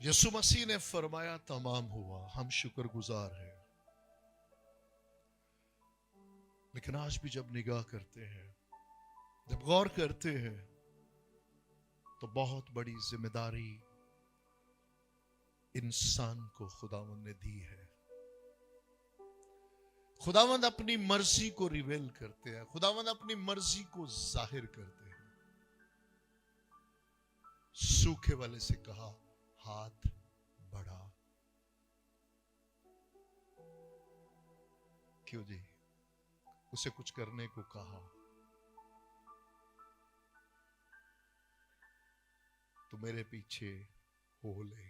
यीशु मसीह ने फरमाया तमाम हुआ, हम शुक्रगुजार हैं। लेकिन आज भी जब निगाह करते हैं, जब गौर करते हैं, तो बहुत बड़ी जिम्मेदारी इंसान को खुदावंद ने दी है। खुदावंद अपनी मर्जी को रिवेल करते हैं, खुदावंद अपनी मर्जी को जाहिर करते हैं। सूखे वाले से कहा हाथ बढ़ा। क्यों जी? उसे कुछ करने को कहा तो मेरे पीछे हो ले।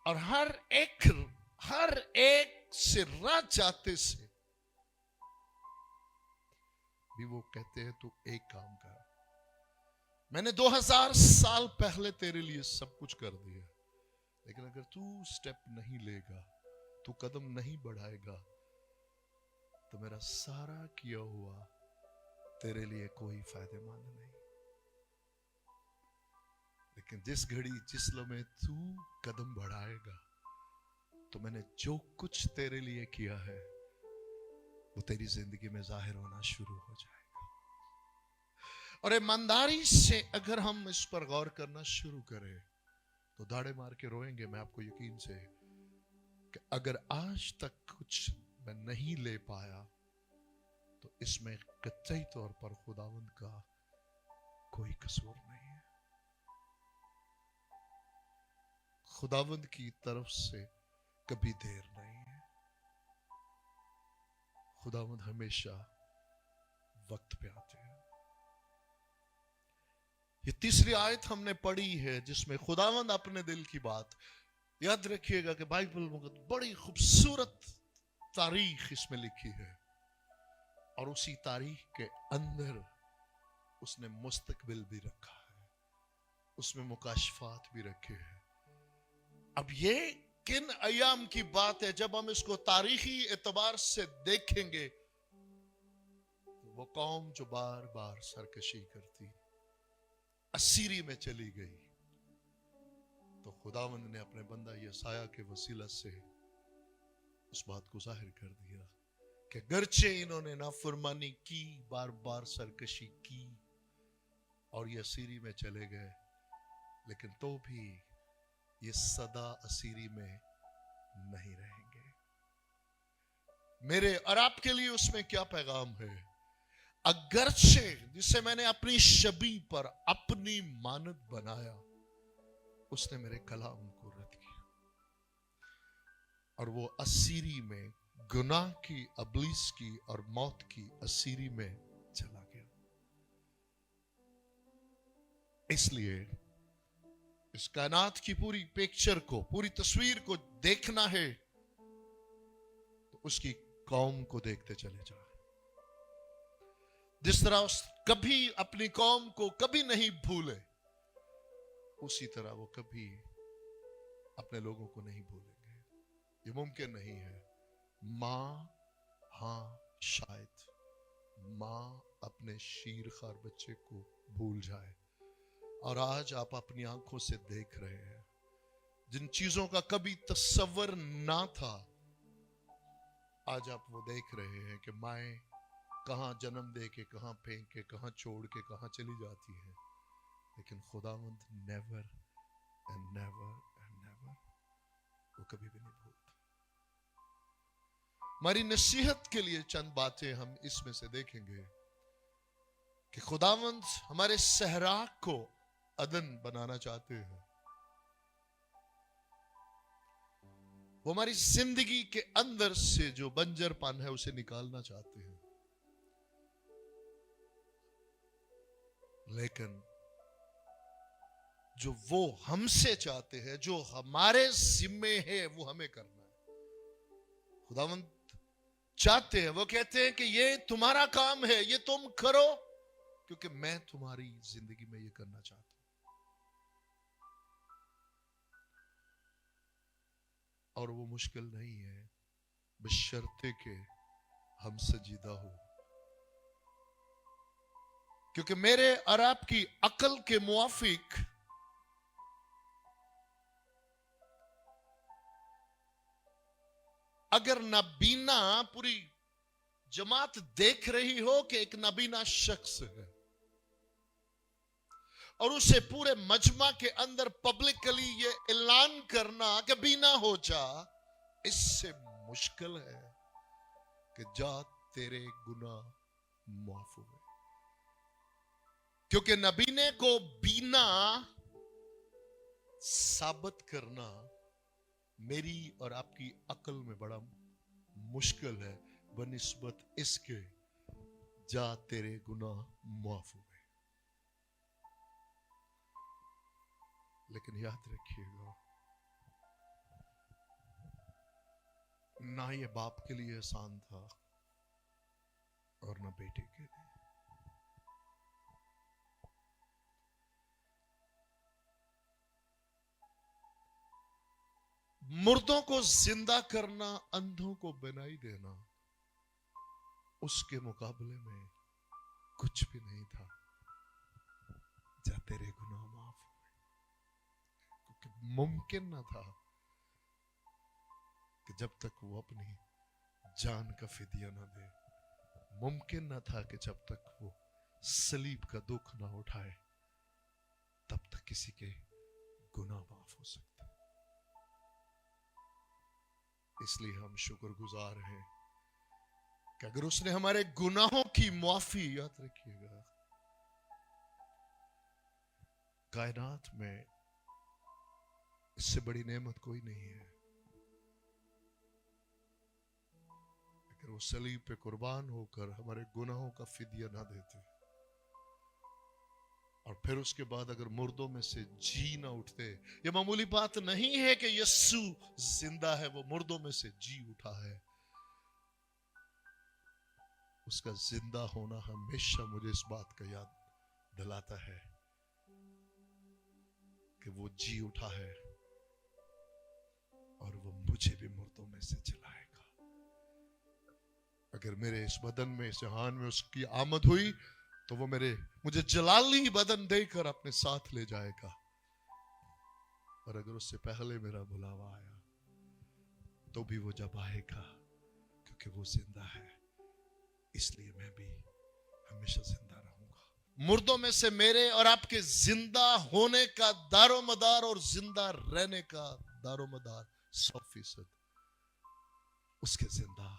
और हर एक से राह जाते से भी वो कहते हैं तू एक काम कर, मैंने 2000 साल पहले तेरे लिए सब कुछ कर दिया, लेकिन अगर तू स्टेप नहीं लेगा, तू कदम नहीं बढ़ाएगा, तो मेरा सारा किया हुआ तेरे लिए कोई फायदेमंद नहीं। लेकिन जिस घड़ी जिस लम्हे तू कदम बढ़ाएगा, तो मैंने जो कुछ तेरे लिए किया है वो तेरी जिंदगी में जाहिर होना शुरू हो जाएगा। और ईमानदारी से अगर हम इस पर गौर करना शुरू करें तो दाढ़े मार के रोएंगे। मैं आपको यकीन से कि अगर आज तक कुछ मैं नहीं ले पाया तो इसमें कतई तौर पर खुदावंद का कोई कसूर नहीं है। खुदावंद की तरफ से कभी देर नहीं है। खुदावंद हमेशा वक्त पे आते हैं। ये तीसरी आयत हमने पढ़ी है जिसमें खुदावंद अपने दिल की बात, याद रखिएगा कि बाइबल में बड़ी खूबसूरत तारीख इसमें लिखी है और उसी तारीख के अंदर उसने मुस्तकबिल भी रखा है, उसमें मुकाशफात भी रखे हैं। अब ये किन अयाम की बात है? जब हम इसको तारीखी एतबार से देखेंगे तो वो कौम जो बार बार सरकशी करती असीरी में चली गई, तो खुदावंद ने अपने बंदा यसाया के वसीला से उस बात को जाहिर कर दिया कि गरचे इन्होंने नाफरमानी की, बार बार सरकशी की और ये असीरी में चले गए, लेकिन तो भी ये सदा असीरी में नहीं रहेंगे। मेरे और आपके लिए उसमें क्या पैगाम है? अगरचे जिसे मैंने अपनी शबी पर अपनी मानद बनाया, उसने मेरे कलाम को रद्द किया और वो असीरी में गुनाह की, अबलीस की और मौत की असीरी में चला गया। इसलिए इस कायनात की पूरी पिक्चर को, पूरी तस्वीर को देखना है तो उसकी कौम को देखते चले जाए। जिस तरह उस कभी अपनी कौम को कभी नहीं भूले, उसी तरह वो कभी अपने लोगों को नहीं भूलेंगे। ये मुमकिन नहीं है। मां, हां शायद मां अपने शीरखार बच्चे को भूल जाए, और आज आप अपनी आंखों से देख रहे हैं जिन चीजों का कभी तस्वर ना था, आज आप वो देख रहे हैं कि माएं कहां जन्म दे के, कहां फेंक के, कहां छोड़ के, कहां चली जाती हैं, लेकिन खुदावंद never and never and never वो कभी भी नहीं भूलता। हमारी नसीहत के लिए चंद बातें हम इसमें से देखेंगे कि खुदावंद हमारे सहरा को अदन बनाना चाहते हैं। वो हमारी जिंदगी के अंदर से जो बंजरपन है उसे निकालना चाहते हैं, लेकिन जो वो हमसे चाहते हैं, जो हमारे जिम्मे है, वो हमें करना है। खुदावंद चाहते हैं, वो कहते हैं कि ये तुम्हारा काम है, ये तुम करो, क्योंकि मैं तुम्हारी जिंदगी में ये करना चाहता हूं। और वो मुश्किल नहीं है, बशर्ते के हम सजीदा हो, क्योंकि मेरे और आपकी अकल के मुआफिक अगर नाबीना पूरी जमात देख रही हो कि एक नाबीना शख्स है और उसे पूरे मजमा के अंदर पब्लिकली ये ऐलान करना कि बीना हो जा, इससे मुश्किल है कि जा तेरे गुनाह माफ हुए। क्योंकि नबीने को बीना साबित करना मेरी और आपकी अक्ल में बड़ा मुश्किल है बनिस्बत इसके जा तेरे गुनाह माफ हुए। लेकिन याद रखिएगा, ना ये बाप के लिए आसान था और ना बेटे के लिए। मुर्दों को जिंदा करना, अंधों को बनाई देना, उसके मुकाबले में कुछ भी नहीं था। जा तेरे गुनाह माफ हुए। क्योंकि मुमकिन ना था कि जब तक वो अपनी जान का फिदिया ना दे, मुमकिन ना था कि जब तक वो सलीब का दुख ना उठाए तब तक किसी के गुनाह माफ हो सकते। इसलिए हम शुक्रगुजार हैं कि अगर उसने हमारे गुनाहों की माफी, याद रखिएगा, कायनात में इससे बड़ी नेमत कोई नहीं है। अगर वो सलीब पे कुर्बान होकर हमारे गुनाहों का फिदिया ना देते और फिर उसके बाद अगर मुर्दों में से जी ना उठते, ये मामूली बात नहीं है कि यीशु जिंदा है, वो मुर्दों में से जी उठा है। उसका जिंदा होना हमेशा मुझे इस बात का याद दिलाता है कि वो जी उठा है और वो मुझे भी मुर्दों में से जलाएगा। अगर मेरे इस बदन में, इस जहान में उसकी आमद हुई तो वो मुझे जलाली बदन देकर अपने साथ ले जाएगा। और अगर उससे पहले मेरा बुलावा आया तो भी वो जब आएगा, क्योंकि वो जिंदा है, इसलिए मैं भी हमेशा जिंदा रहूंगा। मुर्दों में से मेरे और आपके जिंदा होने का दारोमदार और जिंदा रहने का दारोमदार 100% उसके जिंदा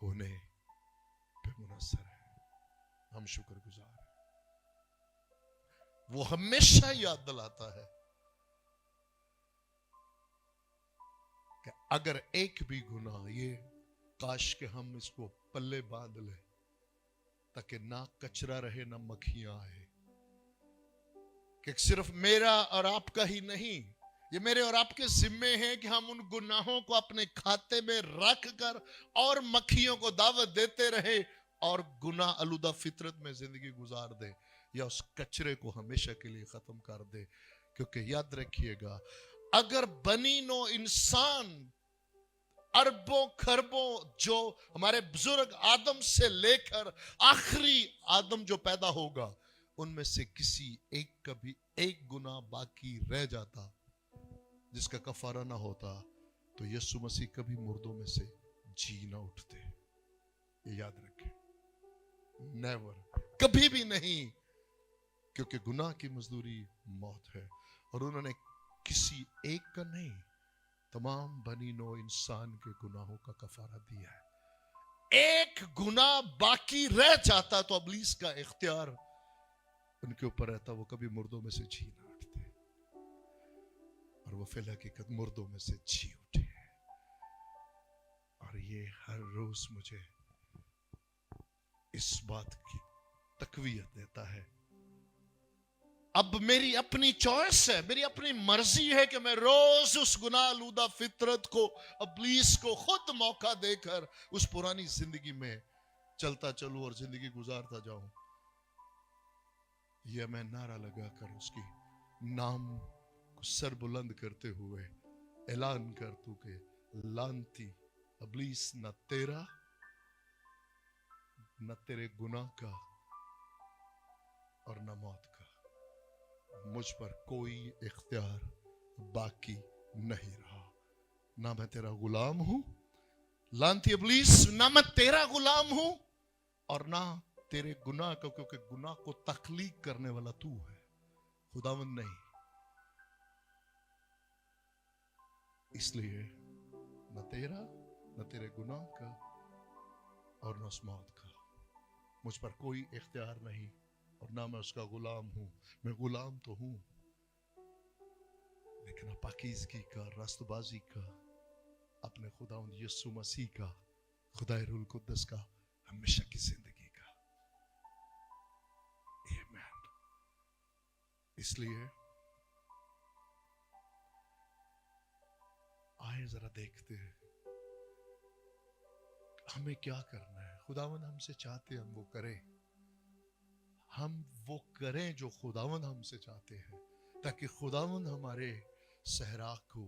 होने पे मुनस्सर है। हम शुक्रगुजार हैं। वो हमेशा याद दिलाता है कि अगर एक भी गुनाह, ये काश के हम इसको पल्ले बांध ले ताकि ना कचरा रहे ना मक्खियां आए, कि सिर्फ मेरा और आपका ही नहीं, ये मेरे और आपके जिम्मे है कि हम उन गुनाहों को अपने खाते में रख कर और मक्खियों को दावत देते रहे और गुनाह आलूदा फितरत में जिंदगी गुजार दे, या उस कचरे को हमेशा के लिए खत्म कर दे। क्योंकि याद रखिएगा, अगर बनी नो इंसान अरबों खरबों, जो हमारे बुजुर्ग आदम से लेकर आखिरी आदम जो पैदा होगा, उनमें से किसी एक का भी एक गुनाह बाकी रह जाता जिसका कफारा ना होता, तो यीशु मसीह कभी मुर्दों में से जी ना उठते। ये याद रखें, नेवर, कभी भी नहीं, क्योंकि गुनाह की मजदूरी मौत है। और उन्होंने किसी एक का नहीं, तमाम बनी नो इंसान के गुनाहों का कफारा दिया है। एक गुनाह बाकी रह जाता तो इब्लीस का इख्तियार उनके ऊपर रहता, वो कभी मुर्दों में से जी ना उठते, और वो फिल हकीकत मुर्दों में से जी उठे। और ये हर रोज मुझे इस बात की तकवीयत देता है। अब मेरी अपनी चॉइस है, मेरी अपनी मर्जी है कि मैं रोज उस गुनाह आलूदा फितरत को, इब्लीस को खुद मौका देकर उस पुरानी जिंदगी में चलता चलूं और जिंदगी गुजारता जाऊं, यह मैं नारा लगाकर उसकी नाम को सर बुलंद करते हुए ऐलान कर दूं कि लानती इब्लीस, न तेरा न तेरे गुनाह का और न मौत का मुझ पर कोई इख्तियार बाकी नहीं रहा। ना मैं तेरा गुलाम हूं लानती इब्लीस, ना मैं तेरा गुलाम हूं और ना तेरे गुनाह का, क्योंकि गुनाह को तख्लीक करने वाला तू है, खुदावंद नहीं। इसलिए न तेरा, न तेरे गुनाह का और न उस मौत का मुझ पर कोई इख्तियार नहीं, और ना मैं उसका गुलाम हूं। मैं गुलाम तो हूं, लेकिन पाकीज़गी का, रास्तबाजी का, अपने खुदावंद यीशु मसीह का, खुदाए रूल कुद्दस का, हमेशा की जिंदगी का। आमीन। इसलिए आए जरा देखते हैं हमें क्या करना है। खुदावंद हमसे चाहते हैं हम वो करें, हम वो करें जो खुदावंद हमसे चाहते हैं, ताकि खुदावंद हमारे सहरा को